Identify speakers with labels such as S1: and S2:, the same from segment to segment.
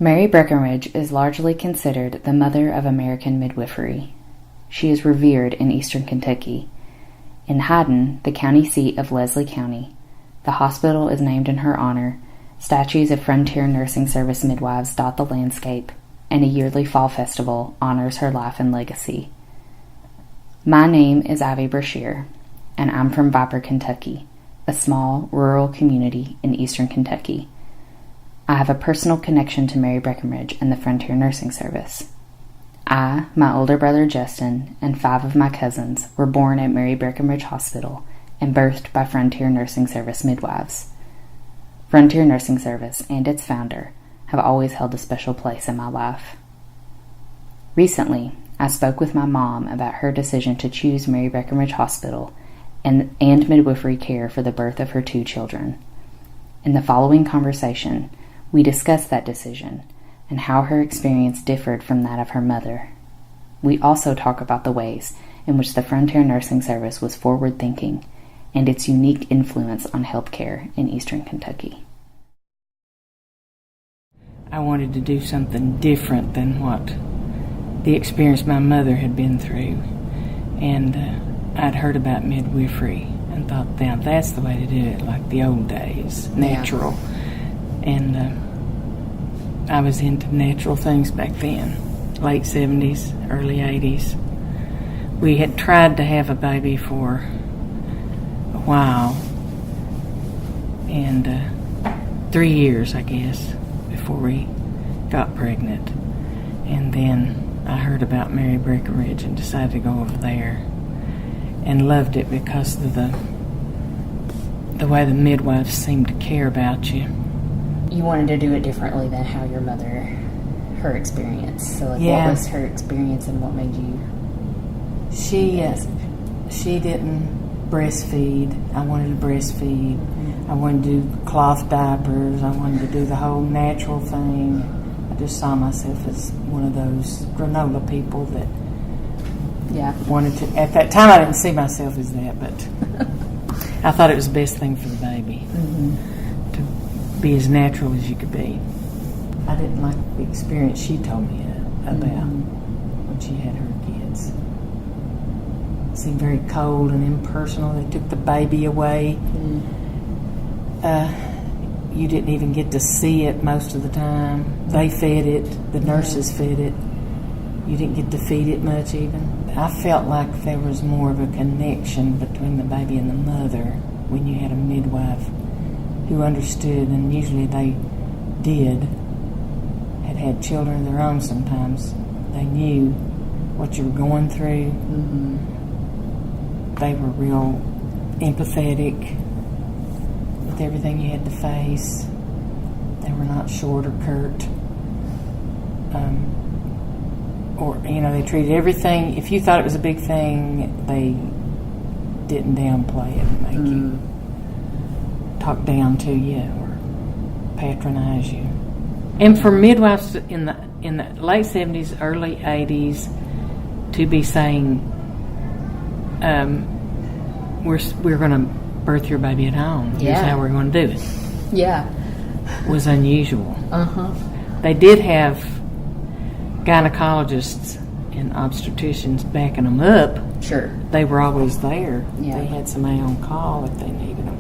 S1: Mary Breckinridge is largely considered the mother of American midwifery. She is revered in eastern Kentucky. In Haddon, the county seat of Leslie County, the hospital is named in her honor, statues of Frontier Nursing Service midwives dot the landscape, and a yearly fall festival honors her life and legacy. My name is Ivy Brashear, and I'm from Viper, Kentucky, a small, rural community in eastern Kentucky. I have a personal connection to Mary Breckinridge and the Frontier Nursing Service. I, my older brother Justin, and 5 of my cousins were born at Mary Breckinridge Hospital and birthed by Frontier Nursing Service midwives. Frontier Nursing Service and its founder have always held a special place in my life. Recently, I spoke with my mom about her decision to choose Mary Breckinridge Hospital and midwifery care for the birth of her 2 children. In the following conversation, we discussed that decision and how her experience differed from that of her mother. We also talk about the ways in which the Frontier Nursing Service was forward-thinking and its unique influence on healthcare in eastern Kentucky.
S2: I wanted to do something different than what the experience my mother had been through. And I'd heard about midwifery and thought, now that's the way to do it, like the old days, natural. Yeah. And I was into natural things back then, late 70s, early 80s. We had tried to have a baby for a while, and 3 years, I guess, before we got pregnant. And then I heard about Mary Breckinridge and decided to go over there, and loved it because of the way the midwives seemed to care about you.
S1: You wanted to do it differently than how your mother, her experience. So, what was her experience and what made you?
S2: She didn't breastfeed. I wanted to breastfeed. Mm-hmm. I wanted to do cloth diapers. I wanted to do the whole natural thing. I just saw myself as one of those granola people that wanted to. At that time, I didn't see myself as that, but I thought it was the best thing for the baby. Mm-hmm. Be as natural as you could be. I didn't like the experience she told me about when she had her kids. It seemed very cold and impersonal. They took the baby away. You didn't even get to see it most of the time. They fed it. The nurses fed it. You didn't get to feed it much even. I felt like there was more of a connection between the baby and the mother when you had a midwife who understood, and usually they did, had children of their own sometimes. They knew what you were going through. Mm-hmm. They were real empathetic with everything you had to face. They were not short or curt. They treated everything, if you thought it was a big thing, they didn't downplay it and make you talk down to you or patronize you. And for midwives in the late 70s, early 80s to be saying, we're going to birth your baby at home. Here's how we're going to do it.
S1: Yeah.
S2: Was unusual.
S1: Uh-huh.
S2: They did have gynecologists and obstetricians backing them up.
S1: Sure.
S2: They were always there.
S1: Yeah.
S2: They had somebody on call if they needed them.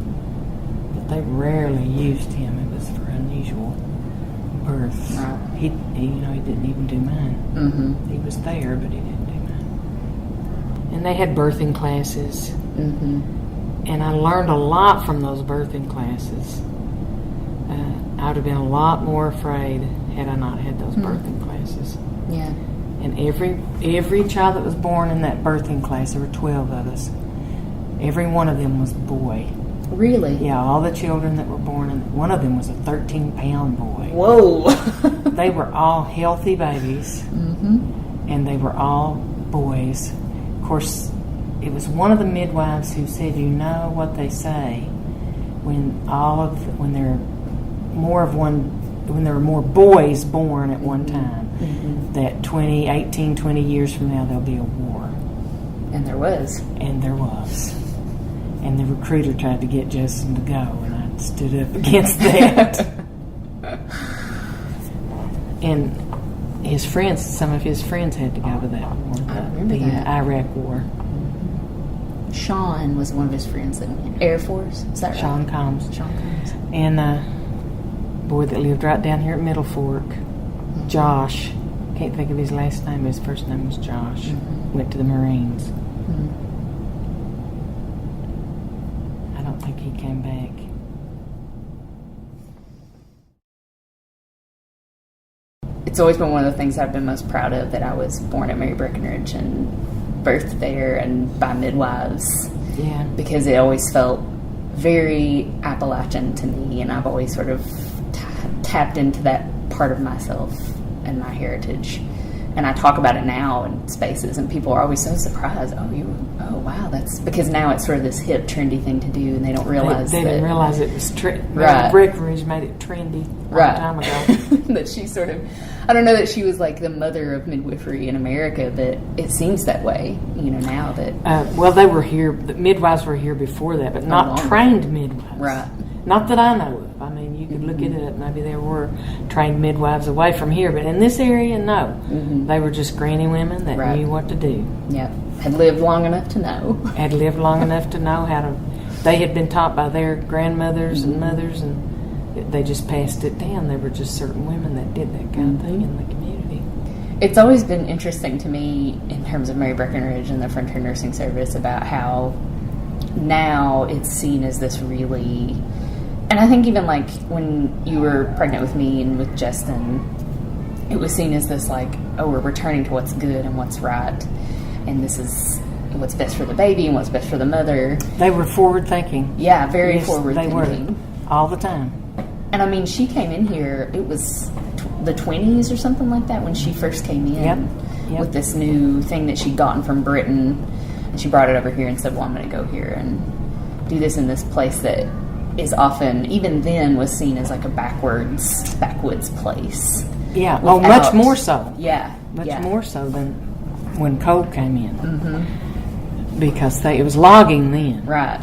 S2: They rarely used him. It was for unusual births.
S1: Right.
S2: He didn't even do mine. Mm-hmm. He was there, but he didn't do mine. And they had birthing classes. Mm-hmm. And I learned a lot from those birthing classes. I would have been a lot more afraid had I not had those birthing classes.
S1: Yeah.
S2: And every child that was born in that birthing class, there were 12 of us. Every one of them was a boy.
S1: Really?
S2: Yeah, all the children that were born, and one of them was a 13-pound boy.
S1: Whoa!
S2: They were all healthy babies, and they were all boys. Of course, it was one of the midwives who said, you know what they say, when there were more boys born at one time, that 20 years from now there'll be a war.
S1: And there was.
S2: And the recruiter tried to get Justin to go, and I stood up against that. And his friends, some of his friends had to go to that war.
S1: I remember that.
S2: Iraq War.
S1: Sean was one of his friends in Air Force. Is that right?
S2: Sean Combs.
S1: Sean Combs.
S2: And boy that lived right down here at Middle Fork, Josh. Can't think of his last name. His first name was Josh. Went to the Marines. I don't think he came back.
S1: It's always been one of the things I've been most proud of, that I was born at Mary Breckinridge and birthed there and by midwives.
S2: Yeah.
S1: Because it always felt very Appalachian to me, and I've always sort of tapped into that part of myself and my heritage. And I talk about it now in spaces, and people are always so surprised. Oh wow, that's because now it's sort of this hip, trendy thing to do, and they don't realize
S2: they didn't realize it was
S1: right.
S2: Breckinridge made it trendy a long time ago.
S1: That she sort of, I don't know that she was like the mother of midwifery in America, but it seems that way, now that.
S2: Well, they were here. The midwives were here before that, but not trained midwives.
S1: Right.
S2: Not that I know of. I mean, you could look it up. Maybe there were trained midwives away from here, but in this area, no. They were just granny women that knew what to do.
S1: Yep. Had lived long enough to know.
S2: Had lived long enough to know how to. They had been taught by their grandmothers and mothers, and they just passed it down. There were just certain women that did that kind of thing in the community.
S1: It's always been interesting to me in terms of Mary Breckinridge and the Frontier Nursing Service about how now it's seen as this really. And I think even like when you were pregnant with me and with Justin, it was seen as this like, oh, we're returning to what's good and what's right, and this is what's best for the baby and what's best for the mother.
S2: They were forward thinking.
S1: Yeah, very forward thinking.
S2: They were all the time.
S1: And I mean, she came in here, it was the 20s or something like that when she first came in with this new thing that she'd gotten from Britain, and she brought it over here and said, well, I'm going to go here and do this in this place that is often, even then, was seen as like a backwoods place.
S2: Yeah, much more so.
S1: Yeah.
S2: Much more so than when coal came in. Because it was logging then.
S1: Right.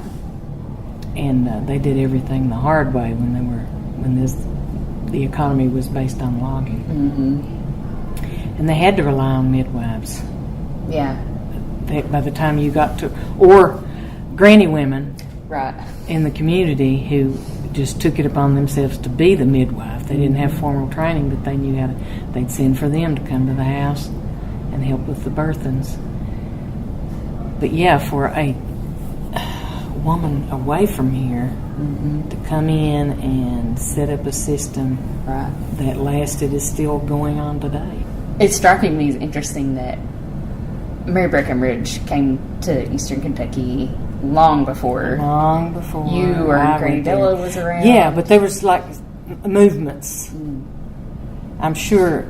S2: And they did everything the hard way when the economy was based on logging. And they had to rely on midwives.
S1: Yeah.
S2: By the time you got to, or granny women.
S1: Right.
S2: In the community who just took it upon themselves to be the midwife. They didn't have formal training, but they knew how to. They'd send for them to come to the house and help with the birthings. But yeah, for a woman away from here to come in and set up a system that lasted is still going on today.
S1: It's striking me as interesting that Mary Breckinridge came to Eastern Kentucky long before you or Granny Della was around.
S2: Yeah, but there was like movements. I'm sure,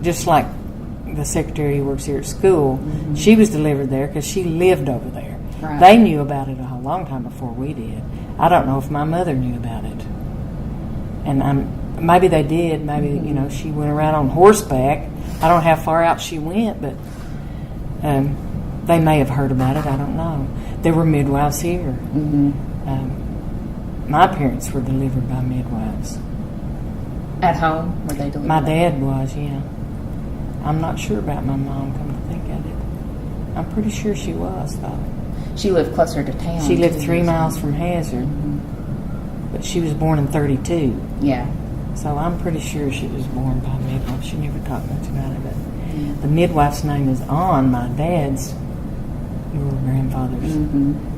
S2: just like the secretary who works here at school, she was delivered there because she lived over there. Right. They knew about it a long time before we did. I don't know if my mother knew about it, and maybe they did. Maybe she went around on horseback. I don't know how far out she went, but they may have heard about it. I don't know. There were midwives here. My parents were delivered by midwives.
S1: At home? Were they delivered?
S2: My dad was, yeah. I'm not sure about my mom, come to think of it. I'm pretty sure she was, though.
S1: She lived closer to town.
S2: She lived 3 miles from Hazard. But she was born in 32.
S1: Yeah.
S2: So I'm pretty sure she was born by midwife. She never talked much about it, but the midwife's name is on my dad's, your grandfather's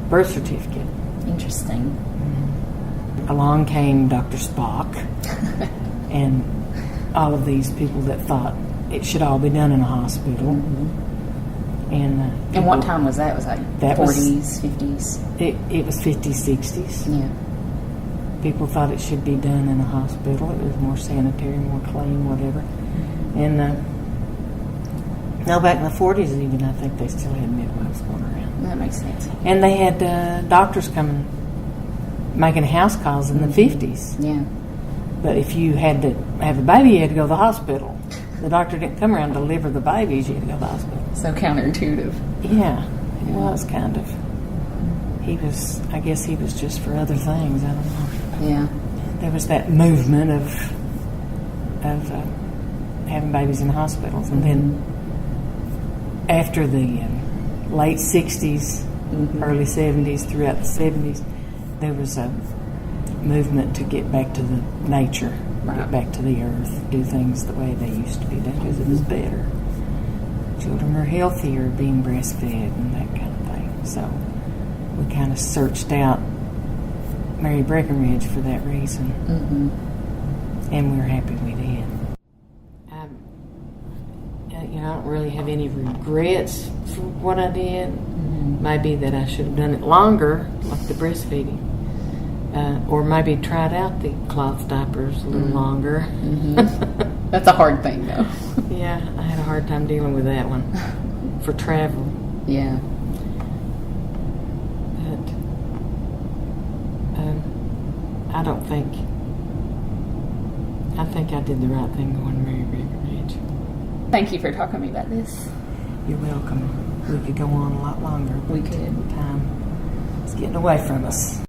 S2: birth certificate.
S1: Interesting.
S2: Along came Dr. Spock and all of these people that thought it should all be done in a hospital. And
S1: what time was that? Was that 40s, 50s?
S2: It was 50s, 60s.
S1: Yeah.
S2: People thought it should be done in a hospital. It was more sanitary, more clean, whatever. And back in the 40s even, I think they still had midwives going around.
S1: That makes sense.
S2: And they had doctors coming, making house calls in the 50s.
S1: Yeah.
S2: But if you had to have a baby, you had to go to the hospital. The doctor didn't come around to deliver the babies, you had to go to the hospital.
S1: So counterintuitive.
S2: Yeah, it was kind of. I guess he was just for other things, I don't know.
S1: Yeah.
S2: There was that movement of having babies in hospitals. And then after the late 60s, early 70s, throughout the 70s, there was a movement to get back to the nature, get back to the earth, do things the way they used to be done because it was better. Children were healthier being breastfed and that kind of thing. So we kind of searched out Mary Breckinridge for that reason. And we're happy we did. I don't really have any regrets for what I did. Maybe that I should have done it longer, like the breastfeeding. Or maybe tried out the cloth diapers a little longer.
S3: That's a hard thing, though.
S2: Yeah, I had a hard time dealing with that one for travel.
S3: Yeah.
S2: But I don't think. I think I did the right thing going to Mary Breckinridge.
S3: Thank you for talking to me about this.
S2: You're welcome. We could go on a lot longer.
S3: We could.
S2: Time is getting away from us.